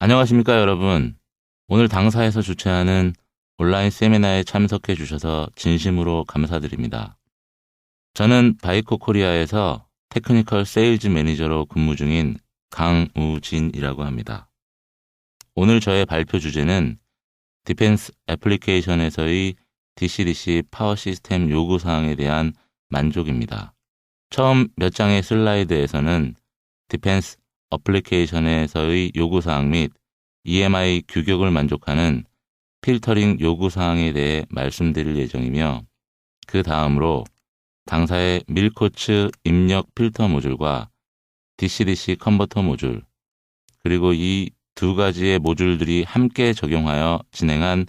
안녕하십니까, 여러분. 오늘 당사에서 주최하는 온라인 세미나에 참석해 주셔서 진심으로 감사드립니다. 저는 바이코 코리아에서 테크니컬 세일즈 매니저로 근무 중인 강우진이라고 합니다. 오늘 저의 발표 주제는 디펜스 애플리케이션에서의 DC-DC 파워 시스템 요구사항에 대한 만족입니다. 처음 몇 장의 슬라이드에서는 디펜스 어플리케이션에서의 요구사항 및 EMI 규격을 만족하는 필터링 요구사항에 대해 말씀드릴 예정이며, 그 다음으로 당사의 밀코츠 입력 필터 모듈과 DC-DC 컨버터 모듈, 그리고 이 두 가지의 모듈들이 함께 적용하여 진행한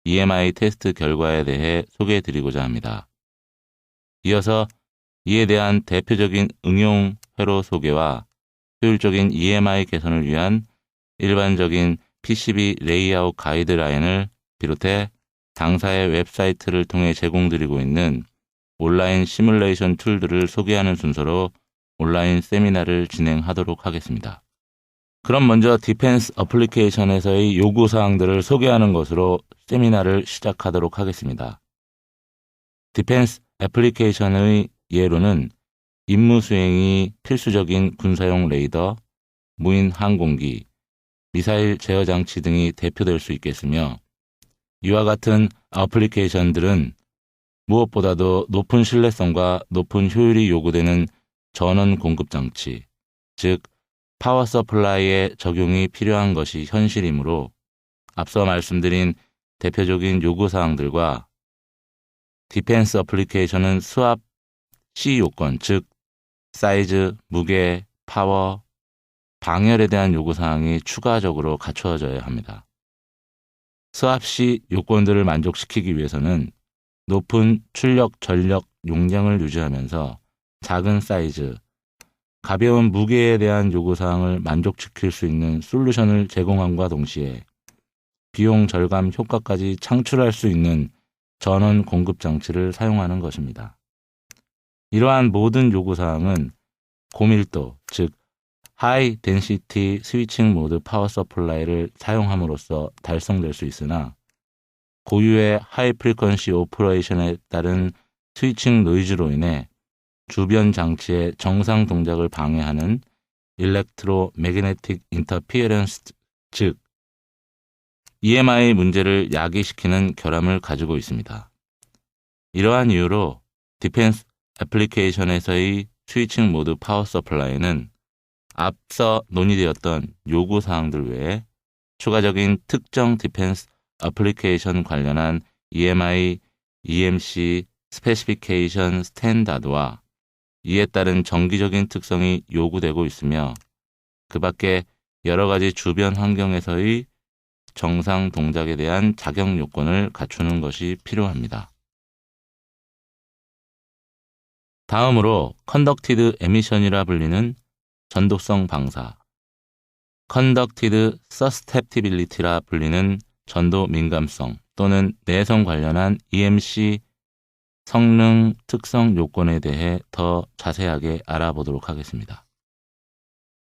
EMI 테스트 결과에 대해 소개해드리고자 합니다. 이어서 이에 대한 대표적인 응용 회로 소개와 효율적인 EMI 개선을 위한 일반적인 PCB 레이아웃 가이드라인을 비롯해 당사의 웹사이트를 통해 제공드리고 있는 온라인 시뮬레이션 툴들을 소개하는 순서로 온라인 세미나를 진행하도록 하겠습니다. 그럼 먼저 디펜스 어플리케이션에서의 요구사항들을 소개하는 것으로 세미나를 시작하도록 하겠습니다. 디펜스 애플리케이션의 예로는 임무 수행이 필수적인 군사용 레이더, 무인 항공기, 미사일 제어 장치 등이 대표될 수 있겠으며, 이와 같은 애플리케이션들은 무엇보다도 높은 신뢰성과 높은 효율이 요구되는 전원 공급 장치, 즉 파워 서플라이의 적용이 필요한 것이 현실이므로 앞서 말씀드린 대표적인 요구사항들과 디펜스 어플리케이션은 수압 C 요건, 즉 사이즈, 무게, 파워, 방열에 대한 요구사항이 추가적으로 갖추어져야 합니다. 수압 C 요건들을 만족시키기 위해서는 높은 출력, 전력, 용량을 유지하면서 작은 사이즈, 가벼운 무게에 대한 요구사항을 만족시킬 수 있는 솔루션을 제공함과 동시에 비용 절감 효과까지 창출할 수 있는 전원 공급 장치를 사용하는 것입니다. 이러한 모든 요구사항은 고밀도, 즉 하이 덴시티 스위칭 모드 파워 서플라이를 사용함으로써 달성될 수 있으나, 고유의 하이 프리퀀시 오퍼레이션에 따른 스위칭 노이즈로 인해 주변 장치의 정상 동작을 방해하는 일렉트로 매그네틱 인터피어런스, 즉 EMI 문제를 야기시키는 결함을 가지고 있습니다. 이러한 이유로 디펜스 애플리케이션에서의 스위칭 모드 파워 서플라이는 앞서 논의되었던 요구사항들 외에 추가적인 특정 디펜스 애플리케이션 관련한 EMI, EMC 스페시피케이션 스탠다드와 이에 따른 정기적인 특성이 요구되고 있으며, 그 밖에 여러 가지 주변 환경에서의 정상 동작에 대한 자격 요건을 갖추는 것이 필요합니다. 다음으로 컨덕티드 에미션이라 불리는 전도성 방사, 컨덕티드 서스텝티빌리티라 불리는 전도 민감성 또는 내성 관련한 EMC 성능 특성 요건에 대해 더 자세하게 알아보도록 하겠습니다.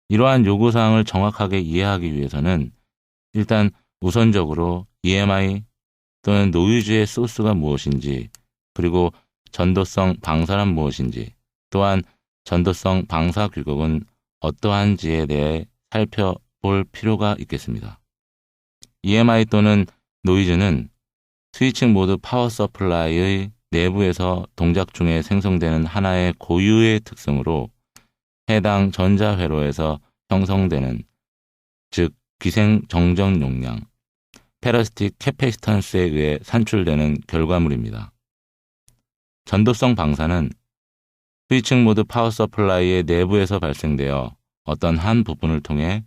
이러한 요구사항을 정확하게 이해하기 위해서는 일단 우선적으로 EMI 또는 노이즈의 소스가 무엇인지, 그리고 전도성 방사란 무엇인지, 또한 전도성 방사 규격은 어떠한지에 대해 살펴볼 필요가 있겠습니다. EMI 또는 노이즈는 스위칭 모드 파워 서플라이의 내부에서 동작 중에 생성되는 하나의 고유의 특성으로 해당 전자회로에서 형성되는, 즉 기생 정전 용량, 페러스틱 캐패시턴스에 의해 산출되는 결과물입니다. 전도성 방사는 스위칭 모드 파워 서플라이의 내부에서 발생되어 어떤 한 부분을 통해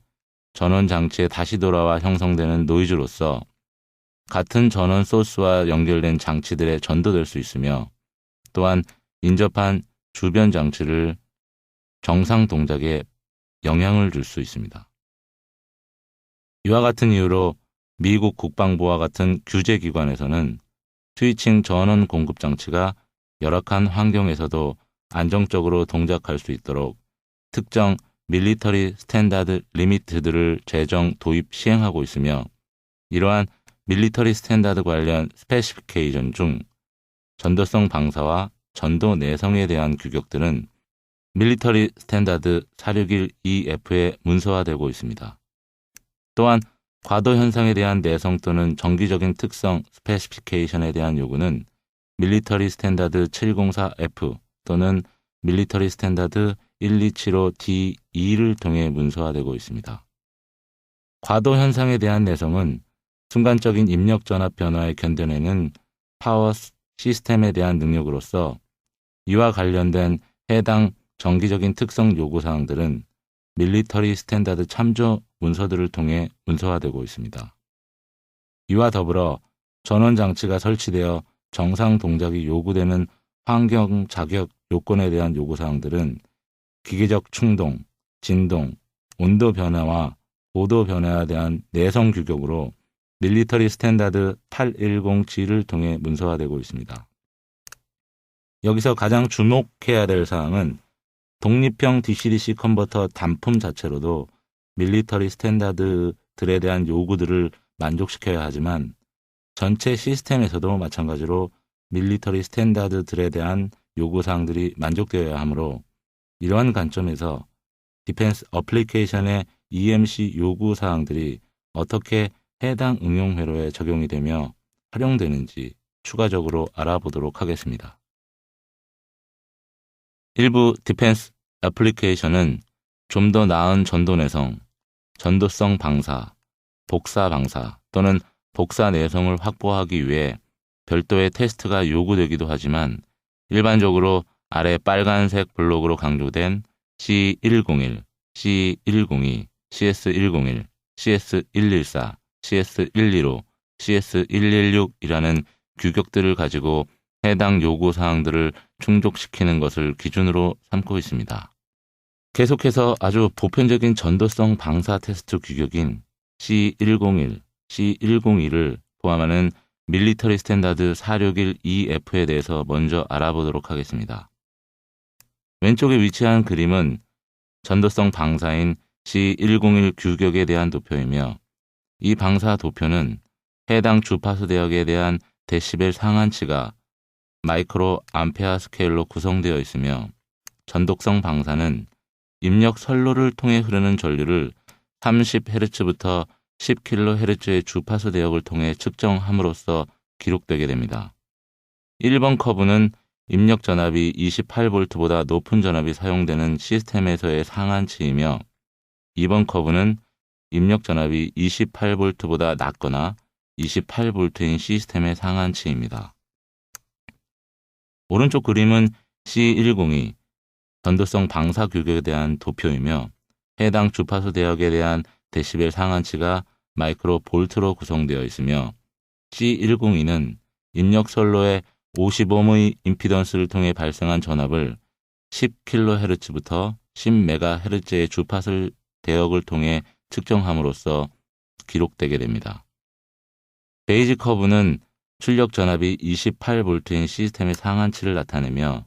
전원 장치에 다시 돌아와 형성되는 노이즈로서 같은 전원 소스와 연결된 장치들에 전도될 수 있으며, 또한 인접한 주변 장치를 정상 동작에 영향을 줄 수 있습니다. 이와 같은 이유로 미국 국방부와 같은 규제기관에서는 스위칭 전원 공급 장치가 열악한 환경에서도 안정적으로 동작할 수 있도록 특정 밀리터리 스탠다드 리미트들을 제정 도입 시행하고 있으며 이러한 밀리터리 스탠다드 관련 스페시피케이션 중 전도성 방사와 전도 내성에 대한 규격들은 밀리터리 스탠다드 461EF에 문서화되고 있습니다. 또한 과도 현상에 대한 내성 또는 정기적인 특성 스페시피케이션에 대한 요구는 밀리터리 스탠다드 704F 또는 밀리터리 스탠다드 1275D2를 통해 문서화되고 있습니다. 과도 현상에 대한 내성은 순간적인 입력 전압 변화에 견뎌내는 파워 시스템에 대한 능력으로서 이와 관련된 해당 정기적인 특성 요구사항들은 밀리터리 스탠다드 참조 문서들을 통해 문서화되고 있습니다. 이와 더불어 전원 장치가 설치되어 정상 동작이 요구되는 환경 자격 요건에 대한 요구사항들은 기계적 충동, 진동, 온도 변화와 고도 변화에 대한 내성 규격으로 밀리터리 스탠다드 810G를 통해 문서화되고 있습니다. 여기서 가장 주목해야 될 사항은 독립형 DC-DC 컨버터 단품 자체로도 밀리터리 스탠다드들에 대한 요구들을 만족시켜야 하지만 전체 시스템에서도 마찬가지로 밀리터리 스탠다드들에 대한 요구사항들이 만족되어야 하므로 이러한 관점에서 디펜스 어플리케이션의 EMC 요구사항들이 어떻게 해당 응용 회로에 적용이 되며 활용되는지 추가적으로 알아보도록 하겠습니다. 일부 디펜스 애플리케이션은 좀 더 나은 전도 내성, 전도성 방사, 복사 방사 또는 복사 내성을 확보하기 위해 별도의 테스트가 요구되기도 하지만 일반적으로 아래 빨간색 블록으로 강조된 C101, C102, CS101, CS114, CS115, CS116이라는 규격들을 가지고 해당 요구사항들을 충족시키는 것을 기준으로 삼고 있습니다. 계속해서 아주 보편적인 전도성 방사 테스트 규격인 C101, C102를 포함하는 밀리터리 스탠다드 461EF에 대해서 먼저 알아보도록 하겠습니다. 왼쪽에 위치한 그림은 전도성 방사인 C101 규격에 대한 도표이며 이 방사 도표는 해당 주파수 대역에 대한 데시벨 상한치가 마이크로 암페어 스케일로 구성되어 있으며 전독성 방사는 입력 선로를 통해 흐르는 전류를 30Hz부터 10kHz의 주파수 대역을 통해 측정함으로써 기록되게 됩니다. 1번 커브는 입력 전압이 28V보다 높은 전압이 사용되는 시스템에서의 상한치이며 2번 커브는 입력 전압이 28V보다 낮거나 28V인 시스템의 상한치입니다. 오른쪽 그림은 C102 전도성 방사 규격에 대한 도표이며 해당 주파수 대역에 대한 데시벨 상한치가 마이크로 볼트로 구성되어 있으며 C102는 입력 선로의 50ohm의 임피던스를 통해 발생한 전압을 10kHz부터 10MHz의 주파수 대역을 통해 측정함으로써 기록되게 됩니다. 베이지 커브는 출력 전압이 28V인 시스템의 상한치를 나타내며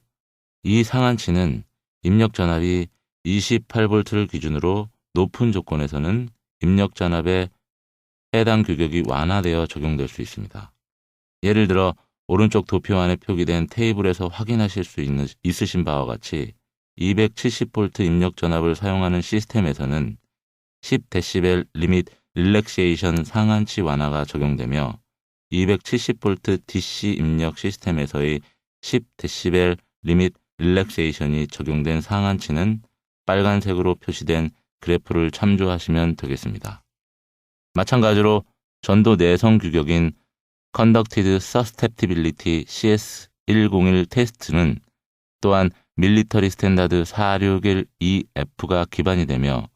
이 상한치는 입력 전압이 28V를 기준으로 높은 조건에서는 입력 전압의 해당 규격이 완화되어 적용될 수 있습니다. 예를 들어 오른쪽 도표 안에 표기된 테이블에서 확인하실 수 있으신 바와 같이 270V 입력 전압을 사용하는 시스템에서는 10dB 리밋 릴렉세이션 상한치 완화가 적용되며 270V DC 입력 시스템에서의 10dB 리밋 릴렉세이션이 적용된 상한치는 빨간색으로 표시된 그래프를 참조하시면 되겠습니다. 마찬가지로 전도 내성 규격인 Conducted Susceptibility CS101 테스트는 또한 밀리터리 스탠다드 461EF가 기반이 되며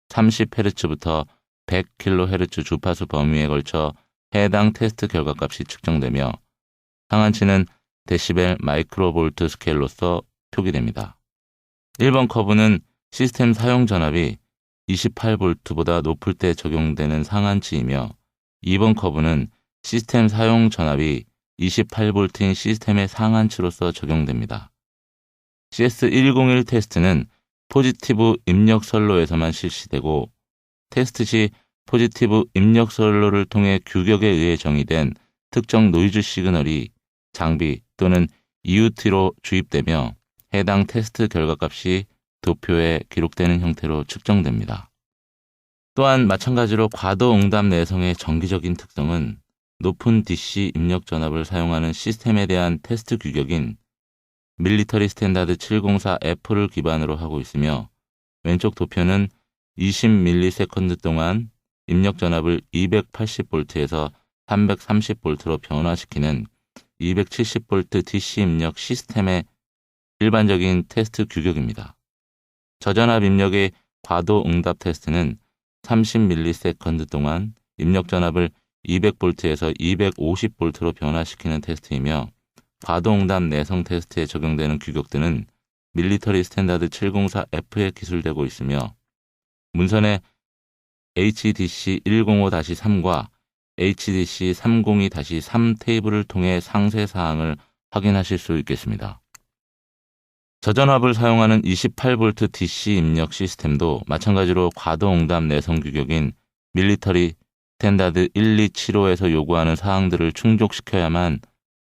30Hz부터 100kHz 주파수 범위에 걸쳐 해당 테스트 결과값이 측정되며 상한치는 데시벨 마이크로볼트 스케일로서 표기됩니다. 1번 커브는 시스템 사용 전압이 28V보다 높을 때 적용되는 상한치이며 2번 커브는 시스템 사용 전압이 28V인 시스템의 상한치로서 적용됩니다. CS101 테스트는 포지티브 입력 선로에서만 실시되고 테스트 시 포지티브 입력 선로를 통해 규격에 의해 정의된 특정 노이즈 시그널이 장비 또는 EUT로 주입되며 해당 테스트 결과값이 도표에 기록되는 형태로 측정됩니다. 또한 마찬가지로 과도 응답 내성의 정기적인 특성은 높은 DC 입력 전압을 사용하는 시스템에 대한 테스트 규격인 밀리터리 스탠다드 704F를 기반으로 하고 있으며 왼쪽 도표는 20ms 동안 입력 전압을 280V에서 330V로 변화시키는 270V DC 입력 시스템의 일반적인 테스트 규격입니다. 저전압 입력의 과도 응답 테스트는 30ms 동안 입력 전압을 200V에서 250V로 변화시키는 테스트이며 과도 응답 내성 테스트에 적용되는 규격들은 밀리터리 스탠다드 704F에 기술되고 있으며 문선의 HDC 105-3과 HDC 302-3 테이블을 통해 상세 사항을 확인하실 수 있겠습니다. 저전압을 사용하는 28V DC 입력 시스템도 마찬가지로 과도 응답 내성 규격인 밀리터리 스탠다드 1275에서 요구하는 사항들을 충족시켜야만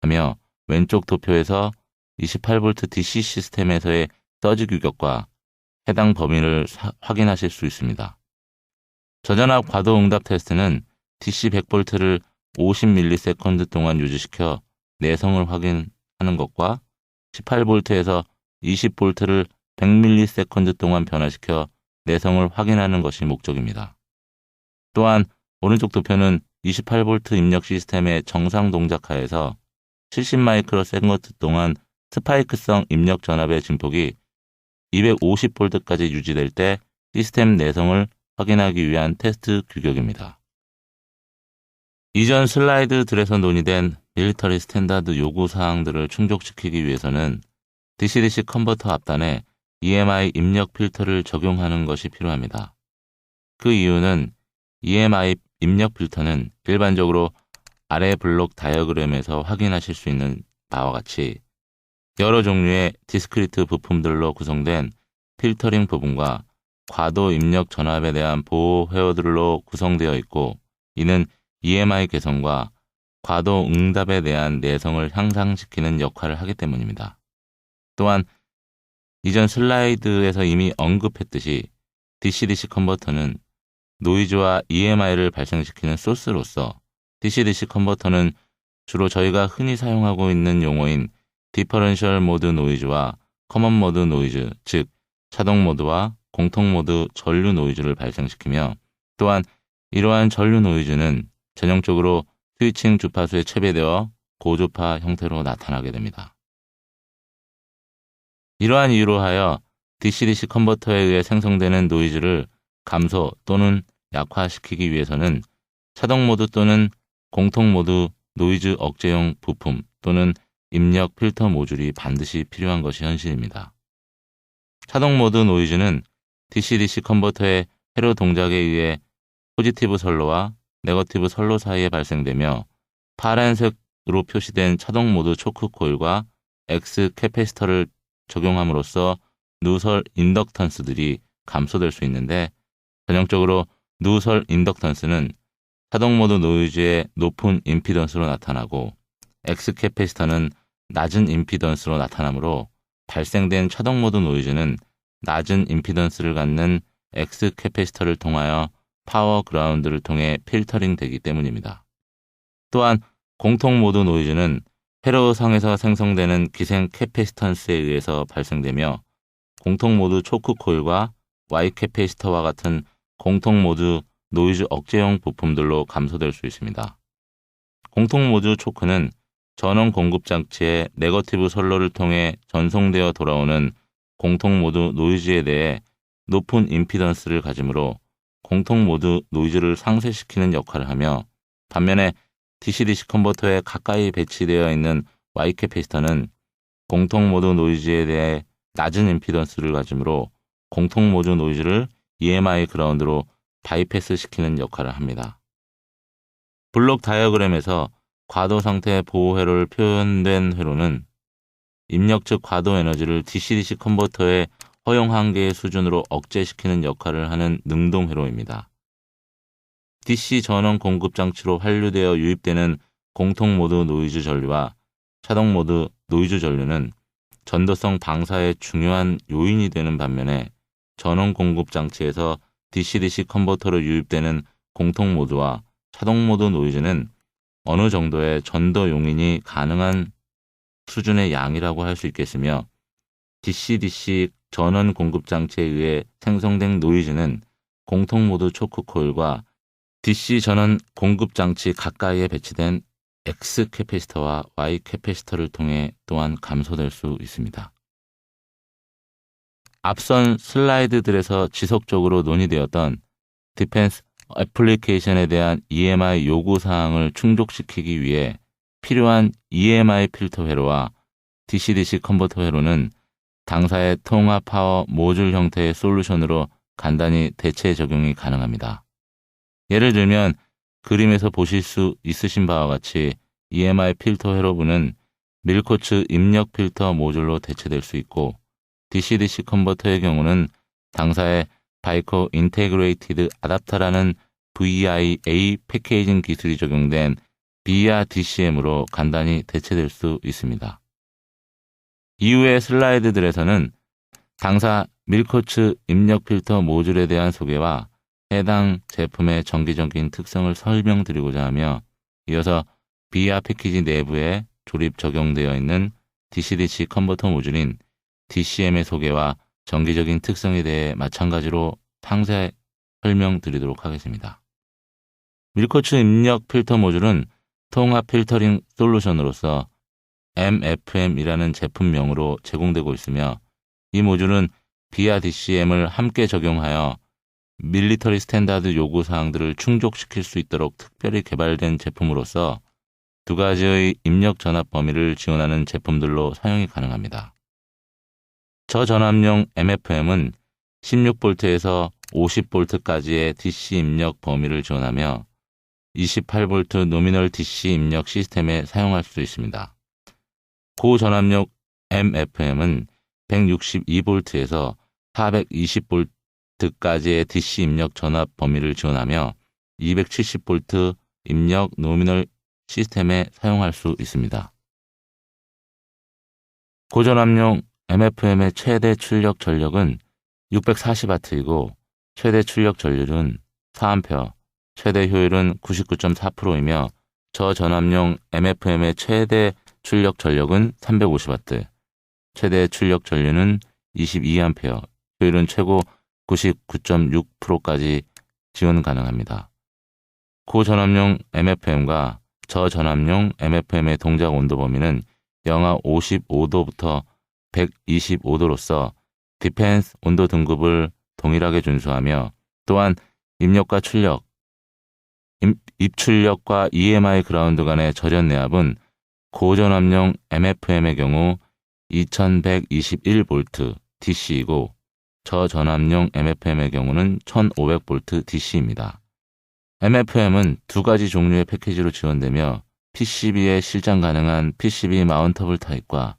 하며 왼쪽 도표에서 28V DC 시스템에서의 서지 규격과 해당 범위를 확인하실 수 있습니다. 저전압 과도 응답 테스트는 DC 100V를 50ms 동안 유지시켜 내성을 확인하는 것과 18V에서 20V를 100ms 동안 변화시켜 내성을 확인하는 것이 목적입니다. 또한 오른쪽 도표는 28V 입력 시스템의 정상 동작하에서 70마이크로세컨드 동안 스파이크성 입력 전압의 진폭이 250V까지 유지될 때 시스템 내성을 확인하기 위한 테스트 규격입니다. 이전 슬라이드들에서 논의된 밀리터리 스탠다드 요구 사항들을 충족시키기 위해서는 DC-DC 컨버터 앞단에 EMI 입력 필터를 적용하는 것이 필요합니다. 그 이유는 EMI 입력 필터는 일반적으로 아래 블록 다이어그램에서 확인하실 수 있는 바와 같이 여러 종류의 디스크리트 부품들로 구성된 필터링 부분과 과도 입력 전압에 대한 보호 회로들로 구성되어 있고 이는 EMI 개선과 과도 응답에 대한 내성을 향상시키는 역할을 하기 때문입니다. 또한 이전 슬라이드에서 이미 언급했듯이 DC-DC 컨버터는 노이즈와 EMI를 발생시키는 소스로서 DC-DC 컨버터는 주로 저희가 흔히 사용하고 있는 용어인 디퍼런셜 모드 노이즈와 커먼 모드 노이즈, 즉 자동 모드와 공통 모드 전류 노이즈를 발생시키며 또한 이러한 전류 노이즈는 전형적으로 스위칭 주파수에 채배되어 고주파 형태로 나타나게 됩니다. 이러한 이유로 하여 DC-DC 컨버터에 의해 생성되는 노이즈를 감소 또는 약화시키기 위해서는 자동 모드 또는 공통 모드 노이즈 억제용 부품 또는 입력 필터 모듈이 반드시 필요한 것이 현실입니다. 자동 모드 노이즈는 DC-DC 컨버터의 회로 동작에 의해 포지티브 선로와 네거티브 선로 사이에 발생되며 파란색으로 표시된 자동 모드 초크 코일과 X 캐패시터를 적용함으로써 누설 인덕턴스들이 감소될 수 있는데 전형적으로 누설 인덕턴스는 자동 모드 노이즈의 높은 임피던스로 나타나고 X 캐패시터는 낮은 임피던스로 나타나므로 발생된 자동 모드 노이즈는 낮은 임피던스를 갖는 X 캐패시터를 통하여 파워 그라운드를 통해 필터링 되기 때문입니다. 또한 공통 모드 노이즈는 회로상에서 생성되는 기생 캐패시턴스에 의해서 발생되며 공통 모드 초크 코일과 Y 캐패시터와 같은 공통 모드 노이즈 억제용 부품들로 감소될 수 있습니다. 공통 모드 초크는 전원 공급 장치의 네거티브 선로를 통해 전송되어 돌아오는 공통 모드 노이즈에 대해 높은 임피던스를 가지므로 공통 모드 노이즈를 상쇄시키는 역할을 하며 반면에 DC-DC 컨버터에 가까이 배치되어 있는 Y 캐패시터는 공통 모드 노이즈에 대해 낮은 임피던스를 가지므로 공통 모드 노이즈를 EMI 그라운드로 바이패스 시키는 역할을 합니다. 블록 다이어그램에서 과도 상태 보호 회로를 표현된 회로는 입력 측 과도 에너지를 DC-DC 컨버터에 허용 한계의 수준으로 억제시키는 역할을 하는 능동회로입니다. DC 전원 공급 장치로 환류되어 유입되는 공통 모드 노이즈 전류와 차동 모드 노이즈 전류는 전도성 방사의 중요한 요인이 되는 반면에 전원 공급 장치에서 DC-DC 컨버터로 유입되는 공통 모드와 차동 모드 노이즈는 어느 정도의 전도 용인이 가능한 수준의 양이라고 할 수 있겠으며 DC-DC 전원 공급 장치에 의해 생성된 노이즈는 공통 모드 초크 코일과 DC 전원 공급 장치 가까이에 배치된 X 캐패시터와 Y 캐패시터를 통해 또한 감소될 수 있습니다. 앞선 슬라이드들에서 지속적으로 논의되었던 디펜스 애플리케이션에 대한 EMI 요구사항을 충족시키기 위해 필요한 EMI 필터 회로와 DC-DC 컨버터 회로는 당사의 통합 파워 모듈 형태의 솔루션으로 간단히 대체 적용이 가능합니다. 예를 들면 그림에서 보실 수 있으신 바와 같이 EMI 필터 회로부는 밀코츠 입력 필터 모듈로 대체될 수 있고 DC-DC 컨버터의 경우는 당사의 바이코 인테그레이티드 아답터라는 VIA 패키징 기술이 적용된 BIA DCM으로 간단히 대체될 수 있습니다. 이후의 슬라이드들에서는 당사 밀코츠 입력 필터 모듈에 대한 소개와 해당 제품의 정기적인 특성을 설명드리고자 하며 이어서 BIA 패키지 내부에 조립 적용되어 있는 DC-DC 컨버터 모듈인 DCM의 소개와 정기적인 특성에 대해 마찬가지로 상세 설명드리도록 하겠습니다. 밀코츠 입력 필터 모듈은 통합 필터링 솔루션으로서 MFM이라는 제품명으로 제공되고 있으며 이 모듈은 BIA DCM을 함께 적용하여 밀리터리 스탠다드 요구사항들을 충족시킬 수 있도록 특별히 개발된 제품으로서 두 가지의 입력 전압 범위를 지원하는 제품들로 사용이 가능합니다. 저전압용 MFM은 16V에서 50V까지의 DC 입력 범위를 지원하며 28V 노미널 DC 입력 시스템에 사용할 수 있습니다. 고전압용 MFM은 162V에서 420V까지의 DC 입력 전압 범위를 지원하며 270V 입력 노미널 시스템에 사용할 수 있습니다. 고전압용 MFM의 최대 출력 전력은 640W이고 최대 출력 전율은 4A, 최대 효율은 99.4%이며 저전압용 MFM의 최대 출력 전력은 350W, 최대 출력 전류는 22A, 효율은 최고 99.6%까지 지원 가능합니다. 고전압용 MFM과 저전압용 MFM의 동작 온도 범위는 영하 55도부터 125도로서 디펜스 온도 등급을 동일하게 준수하며 또한 입력과 출력, 입출력과 EMI 그라운드 간의 절연 내압은 고전압용 MFM의 경우 2121V DC이고 저전압용 MFM의 경우는 1500V DC입니다. MFM은 두 가지 종류의 패키지로 지원되며 PCB에 실장 가능한 PCB 마운터블 타입과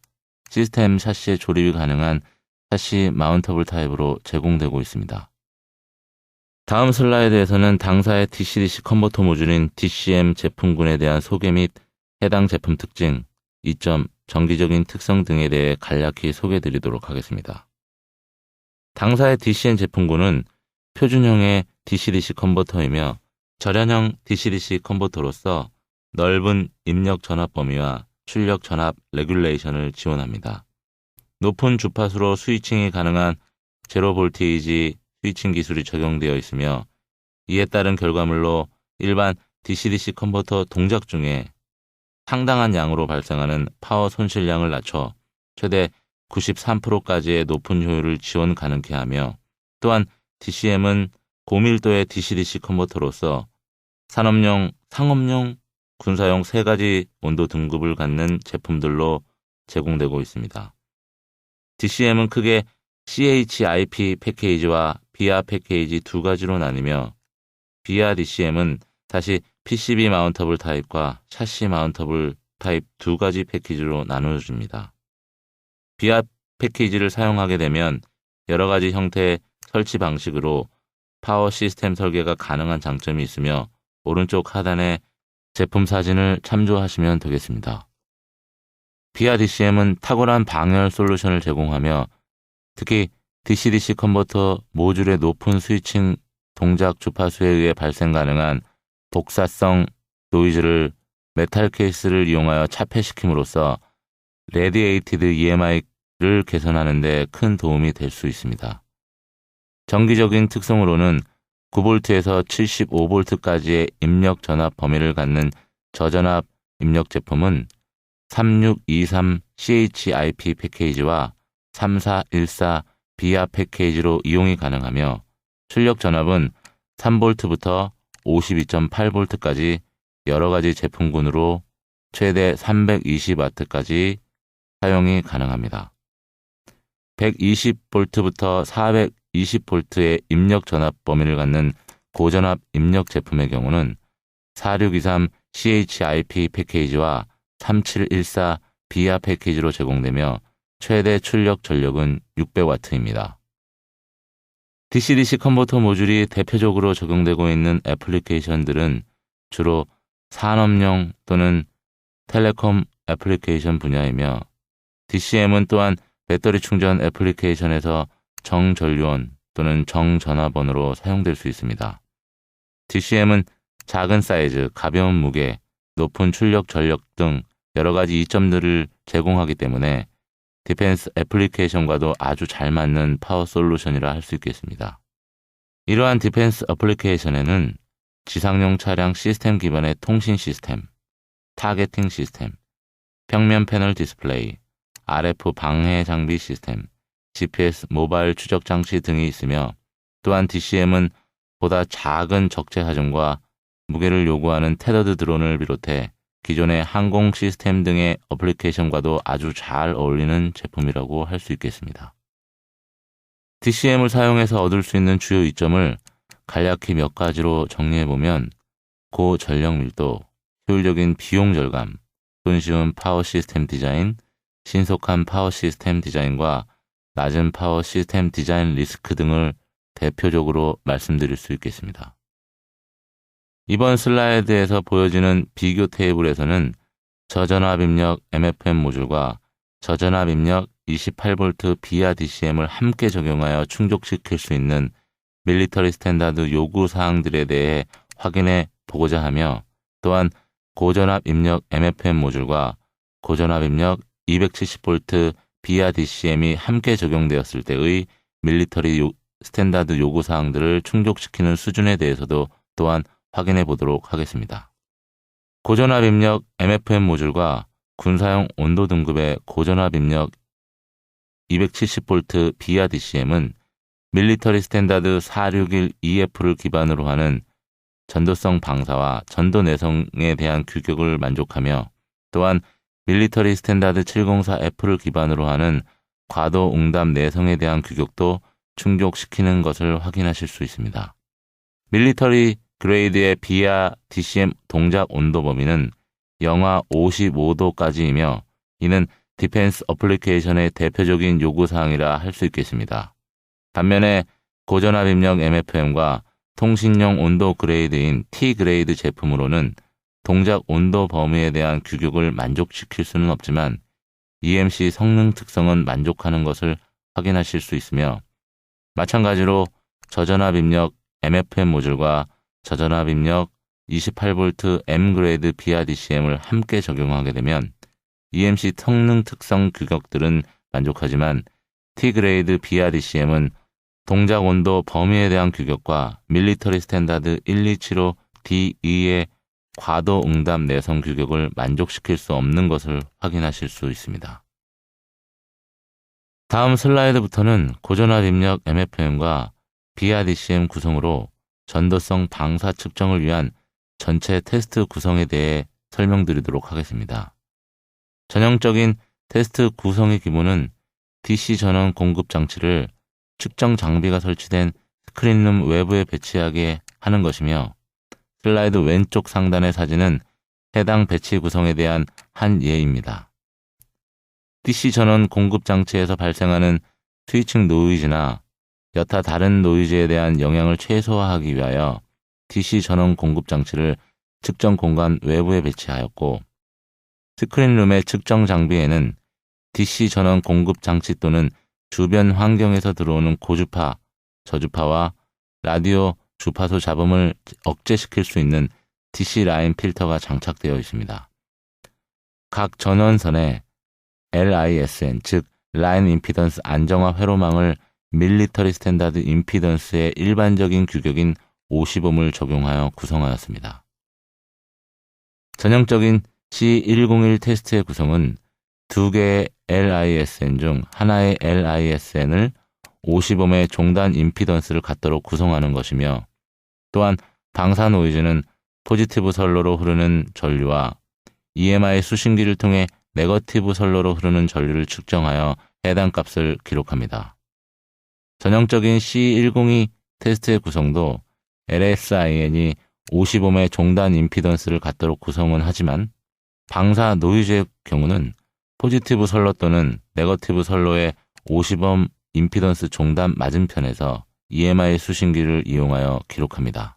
시스템 샤시에 조립이 가능한 샤시 마운터블 타입으로 제공되고 있습니다. 다음 슬라이드에서는 당사의 DC-DC 컨버터 모듈인 DCM 제품군에 대한 소개 및 해당 제품 특징, 이점, 정기적인 특성 등에 대해 간략히 소개드리도록 하겠습니다. 당사의 DCM 제품군은 표준형의 DC-DC 컨버터이며 절연형 DC-DC 컨버터로서 넓은 입력 전압 범위와 출력 전압 레귤레이션을 지원합니다. 높은 주파수로 스위칭이 가능한 제로 볼테이지 스위칭 기술이 적용되어 있으며 이에 따른 결과물로 일반 DC-DC 컨버터 동작 중에 상당한 양으로 발생하는 파워 손실량을 낮춰 최대 93%까지의 높은 효율을 지원 가능케 하며 또한 DCM은 고밀도의 DC-DC 컨버터로서 산업용, 상업용, 군사용 세 가지 온도 등급을 갖는 제품들로 제공되고 있습니다. DCM은 크게 CHIP 패키지와 BIA 패키지 두 가지로 나뉘며 BIA DCM은 다시 PCB 마운터블 타입과 샤시 마운터블 타입 두 가지 패키지로 나누어집니다. BIA 패키지를 사용하게 되면 여러 가지 형태의 설치 방식으로 파워 시스템 설계가 가능한 장점이 있으며 오른쪽 하단의 제품 사진을 참조하시면 되겠습니다. BRDCM은 탁월한 방열 솔루션을 제공하며 특히 DC-DC 컨버터 모듈의 높은 스위칭 동작 주파수에 의해 발생 가능한 복사성 노이즈를 메탈 케이스를 이용하여 차폐시킴으로써 레디에이티드 EMI를 개선하는 데 큰 도움이 될 수 있습니다. 정기적인 특성으로는 9V에서 75V까지의 입력 전압 범위를 갖는 저전압 입력 제품은 3623CHIP 패키지와 3414 비아 패키지로 이용이 가능하며 출력 전압은 3V부터 52.8V까지 여러 가지 제품군으로 최대 320W까지 사용이 가능합니다. 120V부터 420V의 입력 전압 범위를 갖는 고전압 입력 제품의 경우는 4623 CHIP 패키지와 3714 비아 패키지로 제공되며 최대 출력 전력은 600W입니다. DC-DC 컨버터 모듈이 대표적으로 적용되고 있는 애플리케이션들은 주로 산업용 또는 텔레콤 애플리케이션 분야이며 DCM은 또한 배터리 충전 애플리케이션에서 정전류원 또는 정전화번호로 사용될 수 있습니다. DCM은 작은 사이즈, 가벼운 무게, 높은 출력 전력 등 여러 가지 이점들을 제공하기 때문에 디펜스 애플리케이션과도 아주 잘 맞는 파워 솔루션이라 할 수 있겠습니다. 이러한 디펜스 애플리케이션에는 지상용 차량 시스템 기반의 통신 시스템, 타겟팅 시스템, 평면 패널 디스플레이, RF 방해 장비 시스템, GPS 모바일 추적 장치 등이 있으며 또한 DCM은 보다 작은 적재 하중과 무게를 요구하는 테더드 드론을 비롯해 기존의 항공 시스템 등의 어플리케이션과도 아주 잘 어울리는 제품이라고 할 수 있겠습니다. DCM을 사용해서 얻을 수 있는 주요 이점을 간략히 몇 가지로 정리해보면 고전력 밀도, 효율적인 비용 절감, 손쉬운 파워 시스템 디자인, 신속한 파워 시스템 디자인과 낮은 파워 시스템 디자인 리스크 등을 대표적으로 말씀드릴 수 있겠습니다. 이번 슬라이드에서 보여지는 비교 테이블에서는 저전압 입력 MFM 모듈과 저전압 입력 28V 비아 DCM을 함께 적용하여 충족시킬 수 있는 밀리터리 스탠다드 요구 사항들에 대해 확인해 보고자 하며 또한 고전압 입력 MFM 모듈과 고전압 입력 270V 비아 DCM이 함께 적용되었을 때의 밀리터리 스탠다드 요구 사항들을 충족시키는 수준에 대해서도 또한 확인해 보도록 하겠습니다. 고전압 입력 MFM 모듈과 군사용 온도 등급의 고전압 입력 270V 비아 DCM은 밀리터리 스탠다드 461 EF를 기반으로 하는 전도성 방사와 전도 내성에 대한 규격을 만족하며 또한 밀리터리 스탠다드 704F를 기반으로 하는 과도 응답 내성에 대한 규격도 충족시키는 것을 확인하실 수 있습니다. 밀리터리 그레이드의 비아 DCM 동작 온도 범위는 영하 55도까지이며 이는 디펜스 어플리케이션의 대표적인 요구사항이라 할 수 있겠습니다. 반면에 고전압 입력 MFM과 통신용 온도 그레이드인 T그레이드 제품으로는 동작 온도 범위에 대한 규격을 만족시킬 수는 없지만 EMC 성능 특성은 만족하는 것을 확인하실 수 있으며 마찬가지로 저전압 입력 MFM 모듈과 저전압 입력 28V M그레이드 비아 DCM을 함께 적용하게 되면 EMC 성능 특성 규격들은 만족하지만 T그레이드 비아 DCM은 동작 온도 범위에 대한 규격과 밀리터리 스탠다드 1275 D2의 과도 응답 내성 규격을 만족시킬 수 없는 것을 확인하실 수 있습니다. 다음 슬라이드부터는 고전압 입력 MFM과 비아 DCM 구성으로 전도성 방사 측정을 위한 전체 테스트 구성에 대해 설명드리도록 하겠습니다. 전형적인 테스트 구성의 기본은 DC 전원 공급 장치를 측정 장비가 설치된 스크린룸 외부에 배치하게 하는 것이며 슬라이드 왼쪽 상단의 사진은 해당 배치 구성에 대한 한 예입니다. DC 전원 공급 장치에서 발생하는 스위칭 노이즈나 여타 다른 노이즈에 대한 영향을 최소화하기 위하여 DC 전원 공급 장치를 측정 공간 외부에 배치하였고, 스크린룸의 측정 장비에는 DC 전원 공급 장치 또는 주변 환경에서 들어오는 고주파, 저주파와 라디오 주파수 잡음을 억제시킬 수 있는 DC 라인 필터가 장착되어 있습니다. 각 전원선에 LISN, 즉 라인 임피던스 안정화 회로망을 밀리터리 스탠다드 임피던스의 일반적인 규격인 50옴을 적용하여 구성하였습니다. 전형적인 C101 테스트의 구성은 두 개의 LISN 중 하나의 LISN을 50옴의 종단 임피던스를 갖도록 구성하는 것이며, 또한 방사 노이즈는 포지티브 선로로 흐르는 전류와 EMI 수신기를 통해 네거티브 선로로 흐르는 전류를 측정하여 해당 값을 기록합니다. 전형적인 C102 테스트의 구성도 LSIN이 50옴의 종단 임피던스를 갖도록 구성은 하지만, 방사 노이즈의 경우는 포지티브 선로 또는 네거티브 선로의 50옴 임피던스 종단 맞은편에서 EMI 수신기를 이용하여 기록합니다.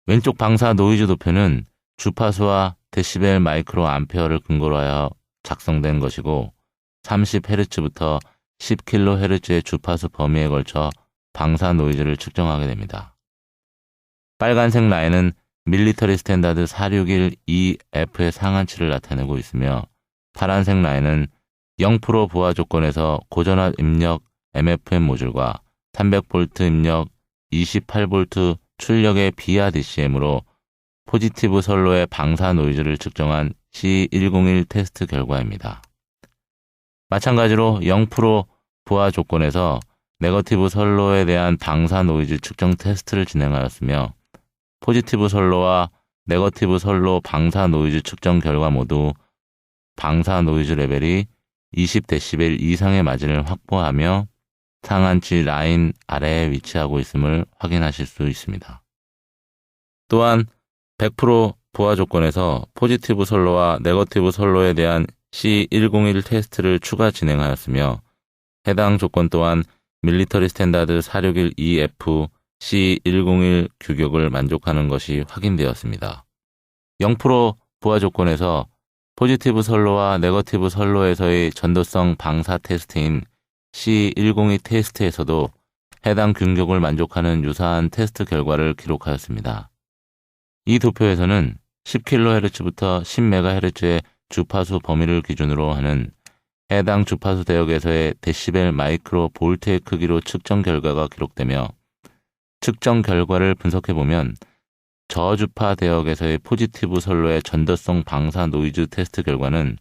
왼쪽 방사 노이즈 도표는 주파수와 데시벨 마이크로 암페어를 근거로 하여 작성된 것이고, 30Hz부터 10kHz의 주파수 범위에 걸쳐 방사 노이즈를 측정하게 됩니다. 빨간색 라인은 밀리터리 스탠다드 461EF의 상한치를 나타내고 있으며, 파란색 라인은 0% 부하 조건에서 고전압 입력 MFM 모듈과 300V 입력 28V 출력의 비하 DCM으로 포지티브 선로의 방사 노이즈를 측정한 C101 테스트 결과입니다. 마찬가지로 0% 부하 조건에서 네거티브 선로에 대한 방사 노이즈 측정 테스트를 진행하였으며, 포지티브 선로와 네거티브 선로 방사 노이즈 측정 결과 모두 방사 노이즈 레벨이 20dB 이상의 마진을 확보하며 상한치 라인 아래에 위치하고 있음을 확인하실 수 있습니다. 또한 100% 부하 조건에서 포지티브 선로와 네거티브 선로에 대한 C101 테스트를 추가 진행하였으며, 해당 조건 또한 밀리터리 스탠다드 461EF C101 규격을 만족하는 것이 확인되었습니다. 0% 부하 조건에서 포지티브 선로와 네거티브 선로에서의 전도성 방사 테스트인 C102 테스트에서도 해당 규격을 만족하는 유사한 테스트 결과를 기록하였습니다. 이 도표에서는 10kHz부터 10MHz의 주파수 범위를 기준으로 하는 해당 주파수 대역에서의 데시벨 마이크로 볼트의 크기로 측정 결과가 기록되며, 측정 결과를 분석해보면 저주파 대역에서의 포지티브 선로의 전도성 방사 노이즈 테스트 결과는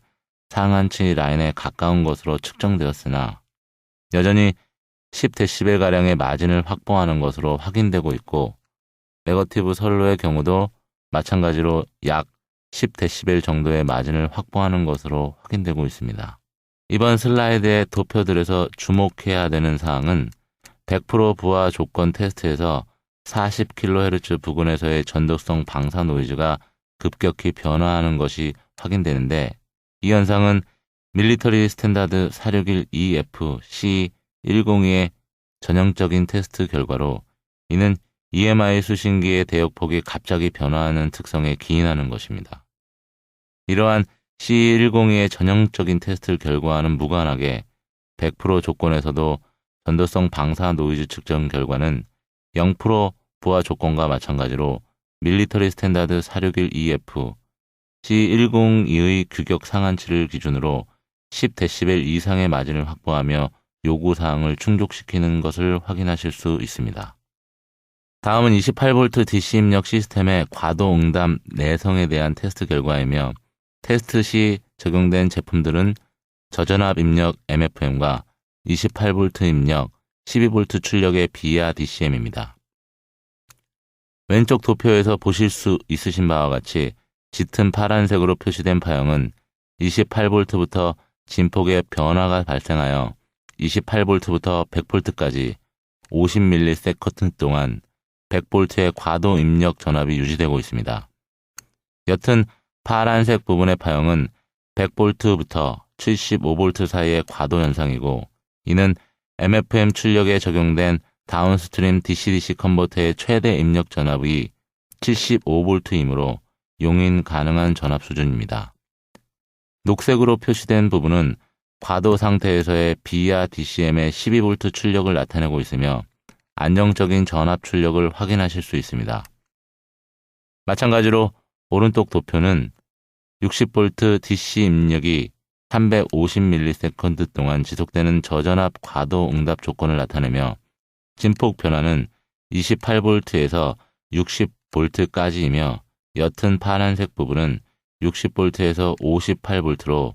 상한치 라인에 가까운 것으로 측정되었으나 여전히 10dB가량의 마진을 확보하는 것으로 확인되고 있고, 네거티브 선로의 경우도 마찬가지로 약 10dB 정도의 마진을 확보하는 것으로 확인되고 있습니다. 이번 슬라이드의 도표들에서 주목해야 되는 사항은 100% 부하 조건 테스트에서 40kHz 부근에서의 전도성 방사 노이즈가 급격히 변화하는 것이 확인되는데, 이 현상은 밀리터리 스탠다드 461EF C102의 전형적인 테스트 결과로, 이는 EMI 수신기의 대역폭이 갑자기 변화하는 특성에 기인하는 것입니다. 이러한 C102의 전형적인 테스트 결과와는 무관하게 100% 조건에서도 전도성 방사 노이즈 측정 결과는 0% 부하 조건과 마찬가지로 밀리터리 스탠다드 461EF C102의 규격 상한치를 기준으로 10dB 이상의 마진을 확보하며 요구사항을 충족시키는 것을 확인하실 수 있습니다. 다음은 28V DC 입력 시스템의 과도 응답 내성에 대한 테스트 결과이며, 테스트 시 적용된 제품들은 저전압 입력 MFM과 28V 입력 12V 출력의 비하 DCM입니다. 왼쪽 도표에서 보실 수 있으신 바와 같이 짙은 파란색으로 표시된 파형은 28V부터 진폭의 변화가 발생하여 28V부터 100V까지 50ms 동안 100V의 과도 입력 전압이 유지되고 있습니다. 옅은 파란색 부분의 파형은 100V부터 75V 사이의 과도 현상이고, 이는 MFM 출력에 적용된 다운스트림 DC-DC 컨버터의 최대 입력 전압이 75V이므로 용인 가능한 전압 수준입니다. 녹색으로 표시된 부분은 과도 상태에서의 B와 DCM의 12V 출력을 나타내고 있으며 안정적인 전압 출력을 확인하실 수 있습니다. 마찬가지로 오른쪽 도표는 60V DC 입력이 350ms 동안 지속되는 저전압 과도 응답 조건을 나타내며 진폭 변화는 28V에서 60V까지이며 옅은 파란색 부분은 60V에서 58V로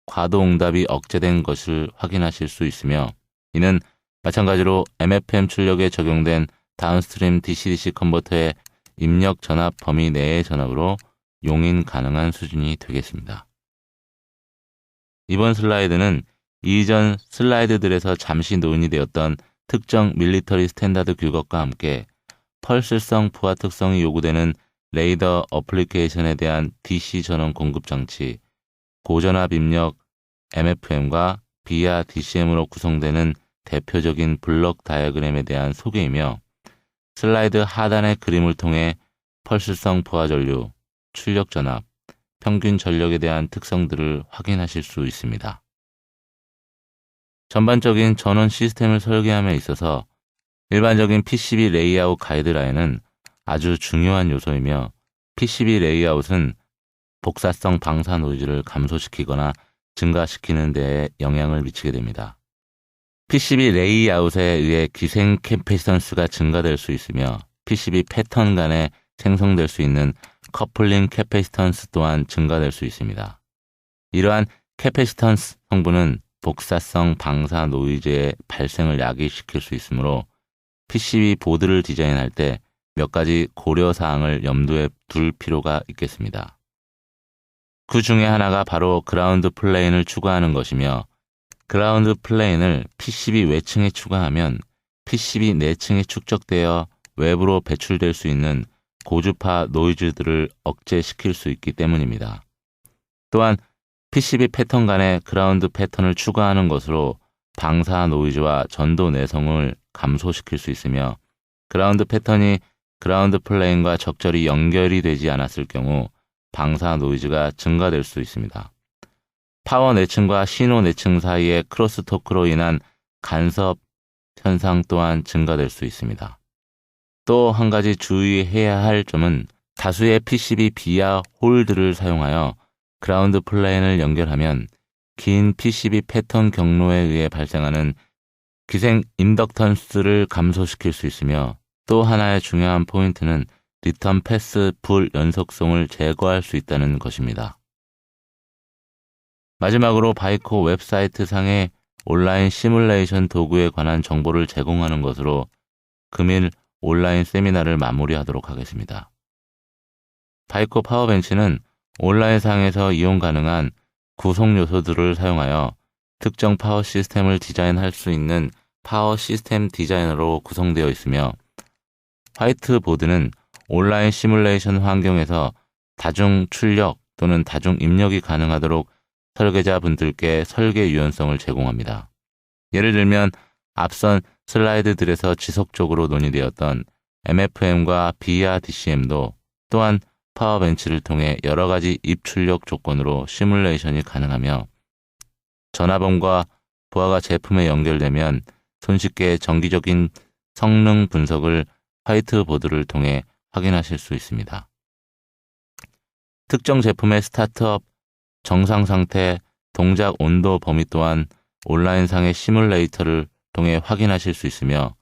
과도 응답이 억제된 것을 확인하실 수 있으며 이는 마찬가지로 MFM 출력에 적용된 다운스트림 DC-DC 컨버터의 입력 전압 범위 내의 전압으로 용인 가능한 수준이 되겠습니다. 이번 슬라이드는 이전 슬라이드들에서 잠시 논의되었던 특정 밀리터리 스탠다드 규격과 함께 펄스성 부하 특성이 요구되는 레이더 어플리케이션에 대한 DC 전원 공급 장치, 고전압 입력 MFM과 B와 DCM으로 구성되는 대표적인 블록 다이어그램에 대한 소개이며 슬라이드 하단의 그림을 통해 펄스성 부하 전류, 출력 전압, 평균 전력에 대한 특성들을 확인하실 수 있습니다. 전반적인 전원 시스템을 설계함에 있어서 일반적인 PCB 레이아웃 가이드라인은 아주 중요한 요소이며 PCB 레이아웃은 복사성 방사 노이즈를 감소시키거나 증가시키는 데에 영향을 미치게 됩니다. PCB 레이아웃에 의해 기생 캐패시턴스가 증가될 수 있으며 PCB 패턴 간에 생성될 수 있는 커플링 캐패시턴스 또한 증가될 수 있습니다. 이러한 캐패시턴스 성분은 복사성 방사 노이즈의 발생을 야기시킬 수 있으므로 PCB 보드를 디자인할 때 몇 가지 고려사항을 염두에 둘 필요가 있겠습니다. 그 중에 하나가 바로 그라운드 플레인을 추가하는 것이며 그라운드 플레인을 PCB 외층에 추가하면 PCB 내층에 축적되어 외부로 배출될 수 있는 고주파 노이즈들을 억제시킬 수 있기 때문입니다. 또한 PCB 패턴 간에 그라운드 패턴을 추가하는 것으로 방사 노이즈와 전도 내성을 감소시킬 수 있으며 그라운드 패턴이 그라운드 플레인과 적절히 연결이 되지 않았을 경우 방사 노이즈가 증가될 수 있습니다. 파워 내층과 신호 내층 사이의 크로스토크로 인한 간섭 현상 또한 증가될 수 있습니다. 또 한 가지 주의해야 할 점은 다수의 PCB 비아 홀드를 사용하여 그라운드 플레인을 연결하면 긴 PCB 패턴 경로에 의해 발생하는 기생 인덕턴스를 감소시킬 수 있으며 또 하나의 중요한 포인트는 리턴 패스 불연속성을 제거할 수 있다는 것입니다. 마지막으로 바이코 웹사이트 상의 온라인 시뮬레이션 도구에 관한 정보를 제공하는 것으로 금일 온라인 세미나를 마무리하도록 하겠습니다. 바이코 파워벤치는 온라인상에서 이용 가능한 구성 요소들을 사용하여 특정 파워 시스템을 디자인할 수 있는 파워 시스템 디자이너로 구성되어 있으며 화이트보드는 온라인 시뮬레이션 환경에서 다중 출력 또는 다중 입력이 가능하도록 설계자분들께 설계 유연성을 제공합니다. 예를 들면 앞선 슬라이드들에서 지속적으로 논의되었던 MFM과 B와 DCM도 또한 파워벤치를 통해 여러 가지 입출력 조건으로 시뮬레이션이 가능하며 전압원과 부하가 제품에 연결되면 손쉽게 정기적인 성능 분석을 화이트보드를 통해 확인하실 수 있습니다. 특정 제품의 스타트업, 정상 상태, 동작 온도 범위 또한 온라인상의 시뮬레이터를 통해 확인하실 수 있으며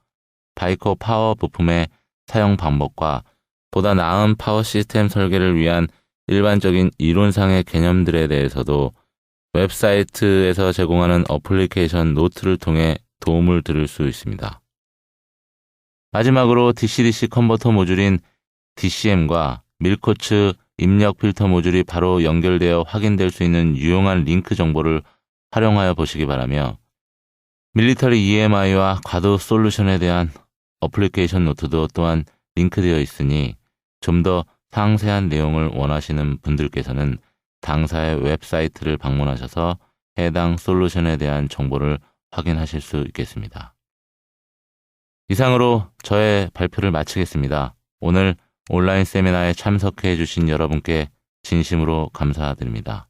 바이코 파워 부품의 사용 방법과 보다 나은 파워 시스템 설계를 위한 일반적인 이론상의 개념들에 대해서도 웹사이트에서 제공하는 어플리케이션 노트를 통해 도움을 드릴 수 있습니다. 마지막으로 DC-DC 컨버터 모듈인 DCM과 밀코츠 입력 필터 모듈이 바로 연결되어 확인될 수 있는 유용한 링크 정보를 활용하여 보시기 바라며 밀리터리 EMI와 과도 솔루션에 대한 어플리케이션 노트도 또한 링크되어 있으니 좀 더 상세한 내용을 원하시는 분들께서는 당사의 웹사이트를 방문하셔서 해당 솔루션에 대한 정보를 확인하실 수 있겠습니다. 이상으로 저의 발표를 마치겠습니다. 오늘 온라인 세미나에 참석해 주신 여러분께 진심으로 감사드립니다.